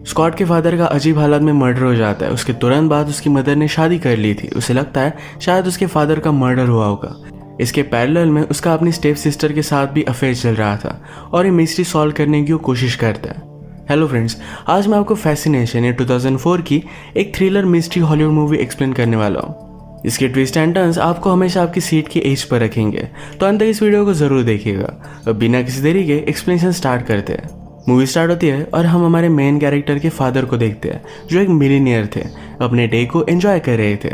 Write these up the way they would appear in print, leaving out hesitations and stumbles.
Scott के father का अजीब हालत में मर्डर हो जाता है। उसके तुरंत बाद उसकी मदर ने शादी कर ली थी। उसे लगता है शायद उसके फादर का मर्डर हुआ होगा। इसके पैरेलल में उसका अपनी स्टेप सिस्टर के साथ भी अफेयर चल रहा था और ये मिस्ट्री सॉल्व करने की वो कोशिश करता है। हेलो फ्रेंड्स, आज मैं आपको फैसिनेशन या 2004 की एक thriller mystery Hollywood movie explain करने वाला हूँ। इसके ट्विस्ट एंड टर्न्स आपको हमेशा आपकी सीट की एज पर रखेंगे, तो अंत तक इस वीडियो को जरूर देखिएगा। अब बिना किसी देरी के एक्सप्लेनेशन स्टार्ट करते हैं। मूवी स्टार्ट होती है और हम हमारे मेन कैरेक्टर के फादर को देखते हैं, जो एक मिलीनियर थे, अपने डे को एंजॉय कर रहे थे।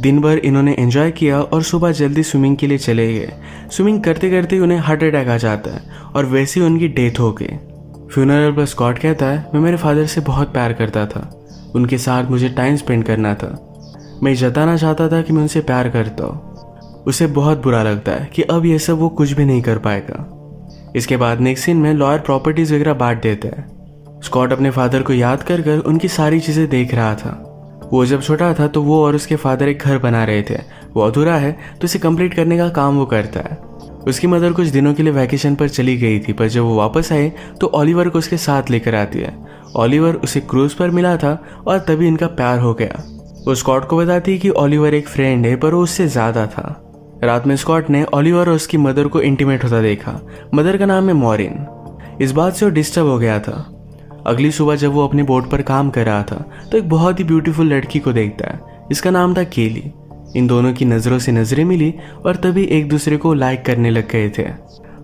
दिन भर इन्होंने एंजॉय किया और सुबह जल्दी स्विमिंग के लिए चले गए। स्विमिंग करते करते उन्हें हार्ट अटैक आ जाता है और वैसे ही उनकी डेथ हो गई। फ्यूनरल पर स्कॉट कहता है, मैं मेरे फादर से बहुत प्यार करता था, उनके साथ मुझे टाइम स्पेंड करना था। मैं जताना चाहता था कि मैं उनसे प्यार करता हूँ। उसे बहुत बुरा लगता है कि अब यह सब वो कुछ भी नहीं कर पाएगा। इसके बाद नेक्स्ट सीन में लॉयर प्रॉपर्टीज वगैरह बांट देता है। स्कॉट अपने फादर को याद कर कर उनकी सारी चीजें देख रहा था। वो जब छोटा था तो वो और उसके फादर एक घर बना रहे थे। वो अधूरा है तो इसे कंप्लीट करने का काम वो करता है। उसकी मदर कुछ दिनों के लिए वैकेशन पर चली गई थी, पर जब वो वापस आए तो ओलिवर को उसके साथ लेकर आती है। ओलिवर उसे क्रूज पर मिला था और तभी इनका प्यार हो गया। वो स्कॉट को बताती है कि ओलिवर एक फ्रेंड है, पर वो उससे ज्यादा था। रात में स्कॉट ने ओलिवर और उसकी मदर को इंटीमेट होता देखा। मदर का नाम है मॉरिन। इस बात से वो डिस्टर्ब हो गया था। अगली सुबह जब वो अपने बोट पर काम कर रहा था तो एक बहुत ही ब्यूटीफुल लड़की को देखता है। इसका नाम था केली। इन दोनों की नज़रों से नजरें मिली और तभी एक दूसरे को लाइक करने लग गए थे।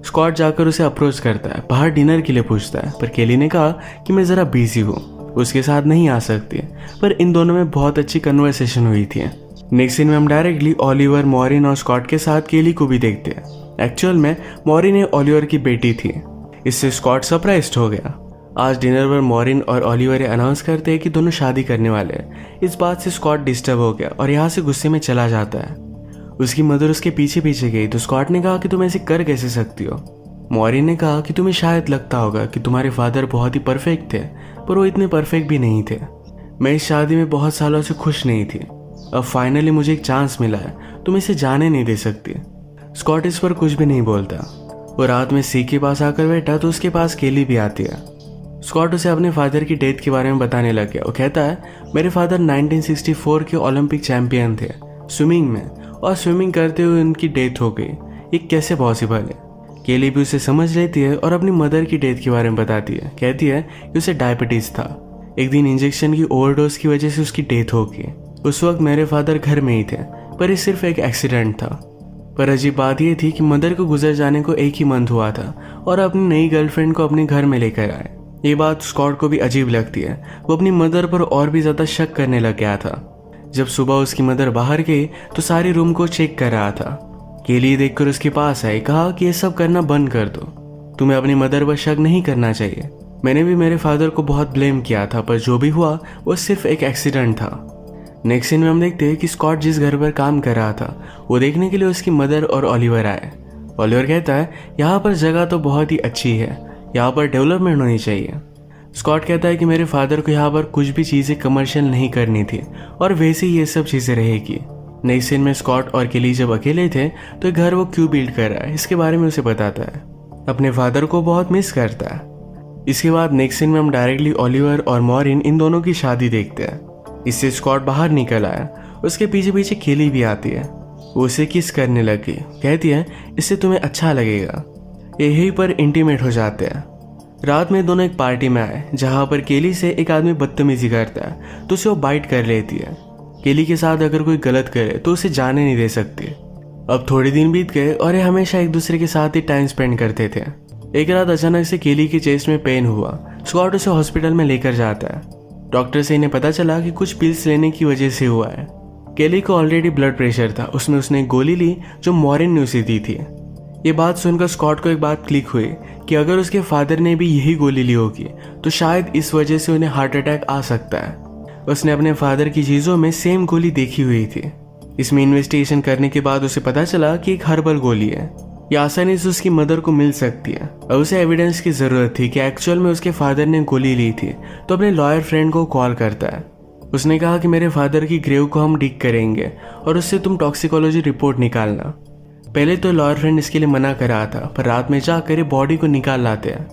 स्कॉट जाकर उसे अप्रोच करता है, बाहर डिनर के लिए पूछता है, पर केली ने कहा कि मैं ज़रा बिजी हूँ, उसके साथ नहीं आ सकती। पर इन दोनों में बहुत अच्छी कन्वर्सेशन हुई थी। नेक्स्ट सीन में हम डायरेक्टली ओलिवर, मॉरिन और स्कॉट के साथ केली को भी देखते हैं। एक्चुअल में मॉरिन ओलिवर की बेटी थी। इससे स्कॉट सरप्राइज्ड हो गया। आज डिनर पर मॉरिन और ओलिवर अनाउंस करते हैं कि दोनों शादी करने वाले हैं। इस बात से स्कॉट डिस्टर्ब हो गया और यहाँ से गुस्से में चला जाता है। उसकी मदर उसके पीछे पीछे गई तो स्कॉट ने कहा कि तुम ऐसे कर कैसे सकती हो। मॉरिन ने कहा कि तुम्हें शायद लगता होगा कि तुम्हारे फादर बहुत ही परफेक्ट थे, पर वो इतने परफेक्ट भी नहीं थे। मैं इस शादी में बहुत सालों से खुश नहीं थी। अब फाइनली मुझे एक चांस मिला है, तुम इसे जाने नहीं दे सकती। स्कॉट इस पर कुछ भी नहीं बोलता। वो रात में सी के पास आकर बैठा तो उसके पास केली भी आती है। स्कॉट उसे अपने फादर की डेथ के बारे में बताने लग गया। वो कहता है, मेरे फादर 1964 के ओलंपिक चैंपियन थे स्विमिंग में, और स्विमिंग करते हुए उनकी डेथ हो गई। ये कैसे पॉसिबल है। केली भी उसे समझ लेती है और अपनी मदर की डेथ के बारे में बताती है। कहती है कि उसे डायबिटीज था। एक दिन इंजेक्शन की ओवरडोज की वजह से उसकी डेथ हो गई। उस वक्त मेरे फादर घर में ही थे, पर ये सिर्फ एक एक्सीडेंट था। पर अजीब बात यह थी कि मदर को गुजर जाने को एक ही मंथ हुआ था और अपनी नई गर्लफ्रेंड को अपने घर में लेकर आए। ये बात स्कॉट को भी अजीब लगती है। वो अपनी मदर पर और भी ज्यादा शक करने लग गया था। जब सुबह उसकी मदर बाहर गई तो सारे रूम को चेक कर रहा था। केली देखकर उसके पास आई, कहा कि ये सब करना बंद कर दो, तुम्हें अपनी मदर पर शक नहीं करना चाहिए। मैंने भी मेरे फादर को बहुत ब्लेम किया था, पर जो भी हुआ वो सिर्फ एक एक्सीडेंट था। नेक्स्ट सीन में हम देखते हैं कि स्कॉट जिस घर पर काम कर रहा था वो देखने के लिए उसकी मदर और ओलिवर आए। ओलिवर कहता है, यहाँ पर जगह तो बहुत ही अच्छी है, यहाँ पर डेवलपमेंट होनी चाहिए। स्कॉट कहता है कि मेरे फादर को यहाँ पर कुछ भी चीज़ें कमर्शियल नहीं करनी थी और वैसे ही ये सब चीज़ें रहेगी। नेक्स्ट सीन में स्कॉट और केली जब अकेले थे तो घर वो क्यों बिल्ड कर रहा है इसके बारे में उसे बताता है। अपने फादर को बहुत मिस करता है। इसके बाद नेक्स्ट सीन में हम डायरेक्टली ओलिवर और मॉरिन इन दोनों की शादी देखते हैं। इससे स्कॉट बाहर निकल आया। उसके पीछे पीछे केली भी आती है। वो उसे किस करने लगी। कहती है, इससे तुम्हें अच्छा लगेगा। यहीं पर इंटीमेट हो जाते हैं। रात में दोनों एक पार्टी में आए जहां पर केली से एक आदमी बदतमीजी करता है तो उसे वो बाइट कर लेती है। केली के साथ अगर कोई गलत करे तो उसे जाने नहीं दे सकती। अब थोड़े दिन बीत गए और ये हमेशा एक दूसरे के साथ ही टाइम स्पेंड करते थे। एक रात अचानक से केली की चेस्ट में पेन हुआ। स्कॉट उसे हॉस्पिटल में लेकर जाता है। डॉक्टर से इन्हें पता चला कि कुछ पिल्स लेने की वजह से हुआ है। केली को ऑलरेडी ब्लड प्रेशर था, उसमें उसने एक गोली ली जो मॉरिन ने उसे दी थी। ये बात सुनकर स्कॉट को एक बात क्लिक हुई कि अगर उसके फादर ने भी यही गोली ली होगी तो शायद इस वजह से उन्हें हार्ट अटैक आ सकता है। उसने अपने फादर की चीजों में सेम गोली देखी हुई थी। इसमें इन्वेस्टिगेशन करने के बाद उसे पता चला कि एक हर्बल गोली है। यह आसानी से उसकी मदर को मिल सकती है। और उसे एविडेंस की जरूरत थी कि एक्चुअल में उसके फादर ने गोली ली थी, तो अपने लॉयर फ्रेंड को कॉल करता है। उसने कहा कि मेरे फादर की ग्रेव को हम डिग करेंगे और उससे तुम टॉक्सिकोलॉजी रिपोर्ट निकालना। पहले तो लॉयर फ्रेंड इसके लिए मना कर रहा था, पर रात में जाकर बॉडी को निकाल लाते हैं।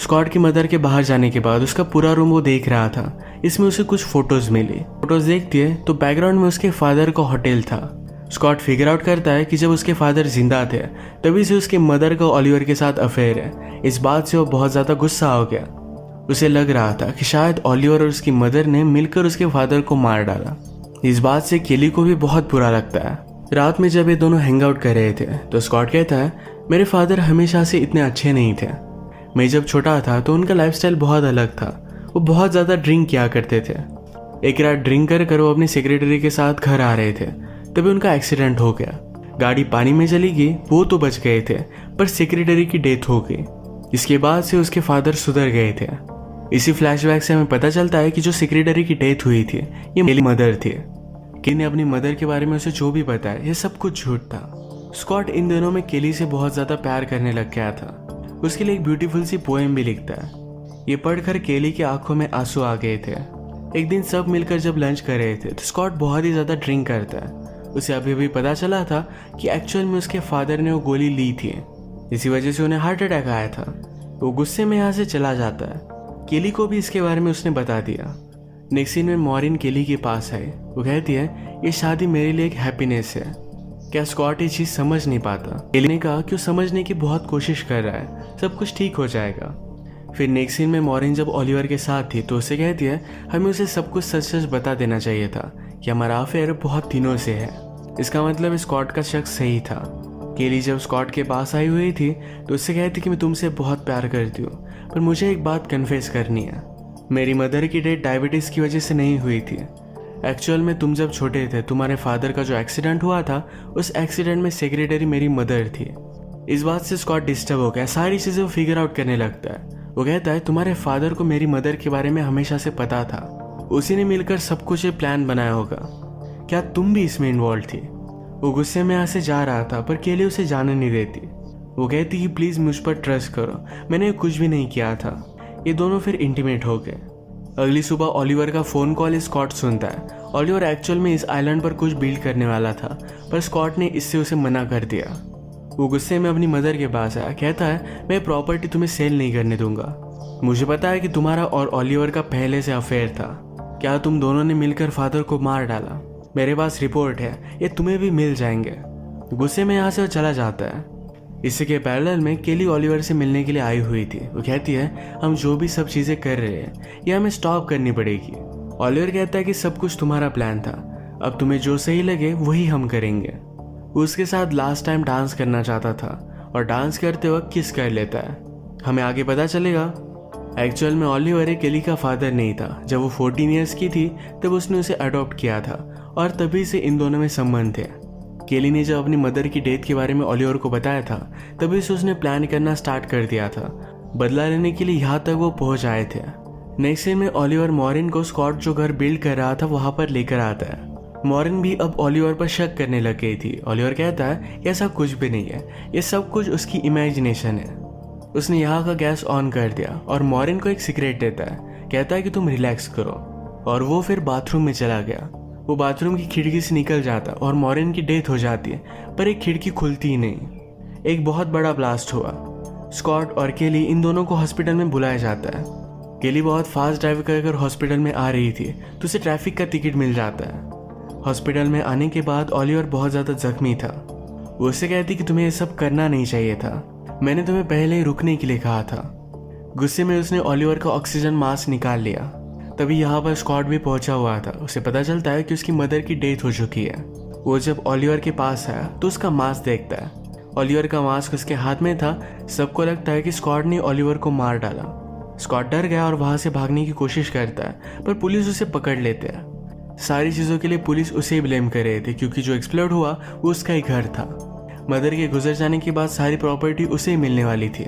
स्कॉट की मदर के बाहर जाने के बाद उसका पूरा रूम वो देख रहा था। इसमें उसे कुछ फोटोज मिली। फोटोज देखती है तो बैकग्राउंड में उसके फादर का होटल था। स्कॉट फिगर आउट करता है कि जब उसके फादर जिंदा थे तभी से उसके मदर का ओलिवर के साथ अफेयर है। इस बात से वो बहुत ज़्यादा गुस्सा हो गया। उसे लग रहा था कि शायद ओलिवर और उसकी मदर ने मिलकर उसके फादर को मार डाला। इस बात से केली को भी बहुत बुरा लगता है। रात में जब ये दोनों हैंग आउट कर रहे थे तो स्कॉट कहता है, मेरे फादर हमेशा से इतने अच्छे नहीं थे। मैं जब छोटा था तो उनका लाइफस्टाइल बहुत अलग था। वो बहुत ज़्यादा ड्रिंक किया करते थे। एक रात ड्रिंक कर वो अपनी सेक्रेटरी के साथ घर आ रहे थे, तभी उनका एक्सीडेंट हो गया। गाड़ी पानी में चली गई, वो तो बच गए थे पर सेक्रेटरी की डेथ हो गई। इसके बाद से उसके फादर सुधर गए थे। इसी फ्लैशबैक से हमें पता चलता है कि जो सेक्रेटरी की डेथ हुई थी ये मेरी मदर थी। केली ने अपनी मदर के बारे में उसे जो भी बताया ये सब कुछ झूठ था। स्कॉट इन दिनों में केली से बहुत ज़्यादा प्यार करने लग गया था। उसके लिए एक ब्यूटीफुल सी पोएम भी लिखता है। ये पढ़कर केली की आंखों में आंसू आ गए थे। एक दिन सब मिलकर जब लंच कर रहे थे तो स्कॉट बहुत ही ज़्यादा ड्रिंक करता है। उसे अभी भी पता चला था कि एक्चुअल में उसके फादर ने वो गोली ली थी, इसी वजह से उन्हें हार्ट अटैक आया था। वो गुस्से में यहाँ से चला जाता है। केली को भी इसके बारे में उसने बता दिया। नेक्स्ट सीन में मॉरिन केली के पास आई। वो कहती है, ये शादी मेरे लिए एक हैप्पीनेस है। क्या स्कॉट ये चीज़ समझ नहीं पाता? केली ने कहा कि वो समझने की बहुत कोशिश कर रहा है, सब कुछ ठीक हो जाएगा। फिर नेक्स्ट सीन में मॉरिन जब ओलिवर के साथ थी तो उसे कहती है, हमें उसे सब कुछ सच सच बता देना चाहिए था कि हमारा अफेयर बहुत दिनों से है। इसका मतलब स्कॉट का शक सही था। केली जब स्कॉट के पास आई हुई थी तो उससे कहती कि मैं तुमसे बहुत प्यार करती हूँ, पर मुझे एक बात कन्फेस करनी है। मेरी मदर की डेथ डायबिटीज़ की वजह से नहीं हुई थी। एक्चुअल में तुम जब छोटे थे तुम्हारे फादर का जो एक्सीडेंट हुआ था उस एक्सीडेंट में सेक्रेटरी मेरी मदर थी। इस बात से स्कॉट डिस्टर्ब हो गया। सारी चीज़ें वो फिगर आउट करने लगता है। वो कहता है, तुम्हारे फादर को मेरी मदर के बारे में हमेशा से पता था। उसी ने मिलकर सब कुछ ये प्लान बनाया होगा। क्या तुम भी इसमें इन्वॉल्व थी? वो गुस्से में यहाँ से जा रहा था पर केली उसे जाने नहीं देती। वो कहती कि प्लीज़ मुझ पर ट्रस्ट करो, मैंने कुछ भी नहीं किया था। ये दोनों फिर इंटीमेट हो गए। अगली सुबह ओलिवर का फ़ोन कॉल स्कॉट सुनता है। ओलिवर एक्चुअल में इस आइलैंड पर कुछ बिल्ड करने वाला था पर स्कॉट ने इससे उसे मना कर दिया। वो गुस्से में अपनी मदर के पास आया। कहता है, मैं प्रॉपर्टी तुम्हें सेल नहीं करने दूंगा। मुझे पता है कि तुम्हारा और ओलिवर का पहले से अफेयर था। क्या तुम दोनों ने मिलकर फादर को मार डाला? मेरे पास रिपोर्ट है, ये तुम्हें भी मिल जाएंगे। गुस्से में यहाँ से वो चला जाता है। इसी के पैरेलल में केली ओलिवर से मिलने के लिए आई हुई थी। वो कहती है, हम जो भी सब चीज़ें कर रहे हैं ये हमें स्टॉप करनी पड़ेगी। ओलिवर कहता है कि सब कुछ तुम्हारा प्लान था, अब तुम्हें जो सही लगे वही हम करेंगे। वो उसके साथ लास्ट टाइम डांस करना चाहता था और डांस करते वक्त किस कर लेता है। हमें आगे पता चलेगा एक्चुअल में ओलिवर केली का फादर नहीं था। जब वो 14 ईयर्स की थी तब उसने उसे अडॉप्ट किया था और तभी से इन दोनों में संबंध थे। केली ने जब अपनी मदर की डेथ के बारे में ओलिवर को बताया था तभी से उसने प्लान करना स्टार्ट कर दिया था। बदला लेने के लिए यहाँ तक वो पहुँच आए थे। नेक्स्ट सीन में ओलिवर मॉरिन को स्कॉट जो घर बिल्ड कर रहा था वहाँ पर लेकर आता है। मॉरिन भी अब ओलिवर पर शक करने लग गई थी। ओलिवर कहता है, ऐसा कुछ भी नहीं है, ये सब कुछ उसकी इमेजिनेशन है। उसने यहाँ का गैस ऑन कर दिया और मॉरिन को एक सिगरेट देता है। कहता है कि तुम रिलैक्स करो और वो फिर बाथरूम में चला गया। वो बाथरूम की खिड़की से निकल जाता और मॉरिन की डेथ हो जाती है पर एक खिड़की खुलती ही नहीं। एक बहुत बड़ा ब्लास्ट हुआ। स्कॉट और केली इन दोनों को हॉस्पिटल में बुलाया जाता है। केली बहुत फास्ट ड्राइव कर हॉस्पिटल में आ रही थी तो उसे ट्रैफिक का टिकट मिल जाता है। हॉस्पिटल में आने के बाद ओलिवर बहुत ज़्यादा जख्मी था। वो उससे कहती कि तुम्हें ये सब करना नहीं चाहिए था, मैंने तुम्हें पहले ही रुकने के लिए कहा था। गुस्से में उसने ओलिवर का ऑक्सीजन मास्क निकाल लिया। तभी यहाँ पर स्कॉट भी पहुंचा हुआ था। उसे पता चलता है कि उसकी मदर की डेथ हो चुकी है। वो जब ओलिवर के पास आया तो उसका मास्क देखता है। ओलिवर का मास्क उसके हाथ में था। सबको लगता है कि स्कॉट ने ओलिवर को मार डाला। स्कॉट डर गया और वहाँ से भागने की कोशिश करता है पर पुलिस उसे पकड़ लेते हैं। सारी चीज़ों के लिए पुलिस उसे ही ब्लेम कर रहे थे क्योंकि जो एक्सप्लोड हुआ वो उसका ही घर था। मदर के गुजर जाने के बाद सारी प्रॉपर्टी उसे ही मिलने वाली थी।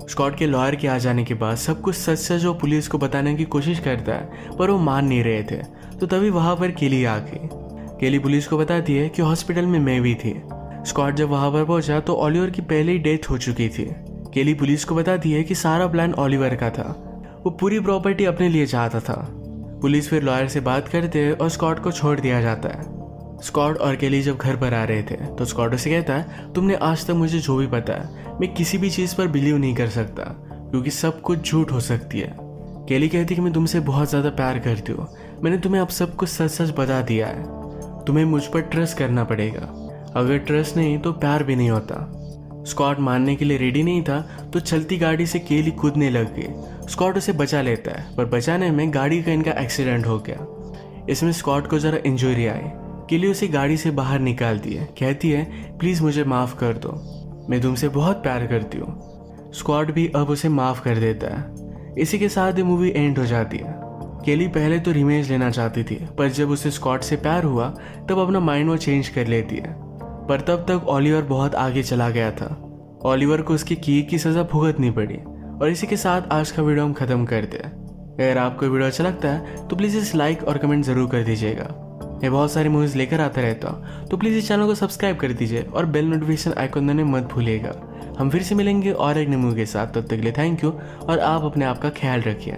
स्कॉट के लॉयर के आ जाने के बाद सब कुछ सच सच वो पुलिस को बताने की कोशिश करता है पर वो मान नहीं रहे थे। तो तभी वहाँ पर केली आ गई। केली पुलिस को बताती है कि हॉस्पिटल में मैं भी थी। स्कॉट जब वहाँ पर पहुंचा तो ओलिवर की पहले ही डेथ हो चुकी थी। केली पुलिस को बताती है कि सारा प्लान ओलिवर का था, वो पूरी प्रॉपर्टी अपने लिए चाहता था। पुलिस फिर लॉयर से बात करते हैं और स्कॉट को छोड़ दिया जाता है। स्कॉट और केली जब घर पर आ रहे थे तो स्कॉट उसे कहता है, तुमने आज तक मुझे जो भी पता है मैं किसी भी चीज़ पर बिलीव नहीं कर सकता। क्योंकि सब कुछ झूठ हो सकती है। केली कहती कि मैं तुमसे बहुत ज़्यादा प्यार करती हूँ, मैंने तुम्हें अब सब कुछ सच सच बता दिया है, तुम्हें मुझ पर ट्रस्ट करना पड़ेगा, अगर ट्रस्ट नहीं तो प्यार भी नहीं होता। स्कॉट मानने के लिए रेडी नहीं था तो चलती गाड़ी से केली कूदने लग गई। स्कॉट उसे बचा लेता है, पर बचाने में गाड़ी का इनका एक्सीडेंट हो गया। इसमें स्कॉट को ज़रा इंजरी आई। केली उसे गाड़ी से बाहर निकालती है, कहती है प्लीज़ मुझे माफ़ कर दो, मैं तुमसे बहुत प्यार करती हूँ। स्कॉट भी अब उसे माफ़ कर देता है। इसी के साथ ये मूवी एंड हो जाती है। केली पहले तो रिवेंज लेना चाहती थी, पर जब उसे स्कॉट से प्यार हुआ तब अपना माइंड वो चेंज कर लेती है। पर तब तक ओलिवर बहुत आगे चला गया था। ओलिवर को उसकी की सज़ा भुगतनी पड़ी। और इसी के साथ आज का वीडियो हम ख़त्म करते हैं। अगर आपको वीडियो अच्छा लगता है तो प्लीज़ इस लाइक और कमेंट ज़रूर कर दीजिएगा। मैं बहुत सारी मूवीज़ लेकर आता रहता हूँ, तो प्लीज़ इस चैनल को सब्सक्राइब कर दीजिए और बेल नोटिफिकेशन आइकन देने मत भूलिएगा। हम फिर से मिलेंगे और एक नई मूवी के साथ, तब तक के लिए थैंक यू और आप अपने आप का ख्याल रखिए।